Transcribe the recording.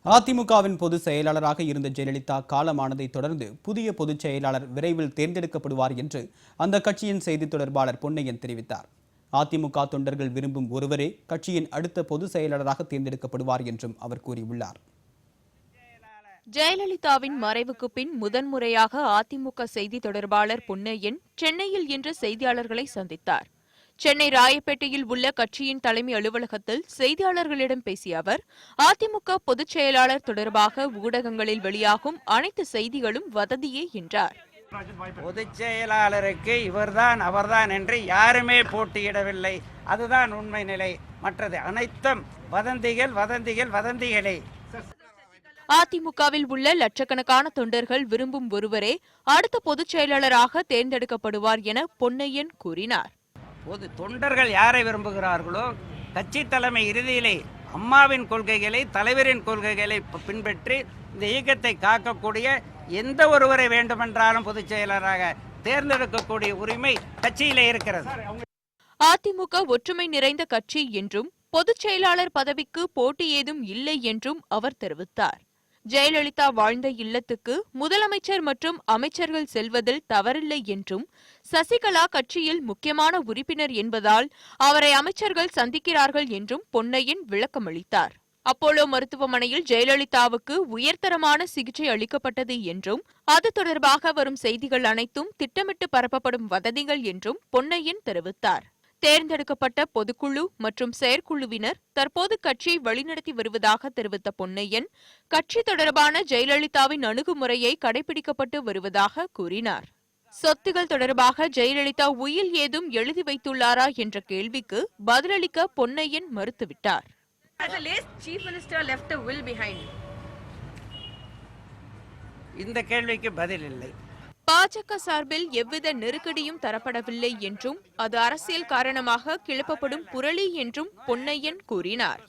அதிமுகவின் பொதுச் செயலாளராக இருந்த ஜெயலலிதா காலமானதை தொடர்ந்து புதிய பொதுச் செயலாளர் விரைவில் தேர்ந்தெடுக்கப்படுவார் என்று அந்த கட்சியின் செய்தித் தொடர்பாளர் பொன்னையன் தெரிவித்தார். அதிமுக தொண்டர்கள் விரும்பும் ஒருவரே கட்சியின் அடுத்த பொதுச் செயலாளராக தேர்ந்தெடுக்கப்படுவார் என்றும் அவர் கூறியுள்ளார். ஜெயலலிதாவின் மறைவுக்கு பின் முதன்முறையாக அதிமுக செய்தித் தொடர்பாளர் பொன்னையன் சென்னையில் இன்று செய்தியாளர்களை சந்தித்தார். சென்னை ராயப்பேட்டையில் உள்ள கட்சியின் தலைமை அலுவலகத்தில் செய்தியாளர்களிடம் பேசிய அவர், அதிமுக பொதுச் செயலாளர் தொடர்பாக ஊடகங்களில் வெளியாகும் அனைத்து செய்திகளும் வதந்தியே என்றார். பொதுச் செயலாளருக்கு இவர்தான் அவர்தான் என்று யாருமே போட்டியிடவில்லை. அதுதான் உண்மை நிலை. மற்றது அனைத்தும் வதந்திகள் வதந்திகள் வதந்திகளே. அதிமுகவில் உள்ள லட்சக்கணக்கான தொண்டர்கள் விரும்பும் ஒருவரே அடுத்த பொதுச் செயலாளராக தேர்ந்தெடுக்கப்படுவார் என பொன்னையன் கூறினார். பொது தொண்டர்கள் யாரை விரும்புகிறார்களோ, கட்சி தலைமை இறுதியிலே அம்மாவின் கொள்கைகளை, தலைவரின் கொள்கைகளை பின்பற்றி இந்த இயக்கத்தை காக்கக்கூடிய எந்த ஒருவரை வேண்டுமென்றாலும் பொதுச் செயலராக தேர்ந்தெடுக்கக்கூடிய உரிமை கட்சியிலே இருக்கிறது. அதிமுக ஒற்றுமை நிறைந்த கட்சி என்றும் பொதுச் செயலாளர் பதவிக்கு போட்டி ஏதும் இல்லை என்றும் அவர் தெரிவித்தார். ஜெயலலிதா வாழ்ந்த இல்லத்துக்கு முதலமைச்சர் மற்றும் அமைச்சர்கள் செல்வதில் தவறில்லை என்றும், சசிகலா கட்சியில் முக்கியமான உறுப்பினர் என்பதால் அவரை அமைச்சர்கள் சந்திக்கிறார்கள் என்றும் பொன்னையன் விளக்கமளித்தார். அப்போலோ மருத்துவமனையில் ஜெயலலிதாவுக்கு உயர்தரமான சிகிச்சை அளிக்கப்பட்டது என்றும், அது தொடர்பாக வரும் செய்திகள் அனைத்தும் திட்டமிட்டு பரப்பப்படும் வதந்திகள் என்றும் பொன்னையன் தெரிவித்தார். தேர்ந்தெடுக்கப்பட்ட பொதுக்குழு மற்றும் செயற்குழுவினர் தற்போது கட்சியை வழிநடத்தி வருவதாக தெரிவித்த பொன்னையன், கட்சி தொடர்பான ஜெயலலிதாவின் அணுகுமுறையை கடைபிடிக்கப்பட்டு வருவதாக கூறினார். சொத்துகள் தொடர்பாக ஜெயலலிதா உயில் ஏதும் எழுதி வைத்துள்ளாரா என்ற கேள்விக்கு பதிலளிக்க பொன்னையன் மறுத்துவிட்டார். இந்த கேள்விக்கு பதில் இல்லை. பாஜக சார்பில் எவ்வித நெருக்கடியும் தரப்படவில்லை என்றும், அது அரசியல் காரணமாக கிளப்பப்படும் புரளி என்றும் பொன்னையன் கூறினார்.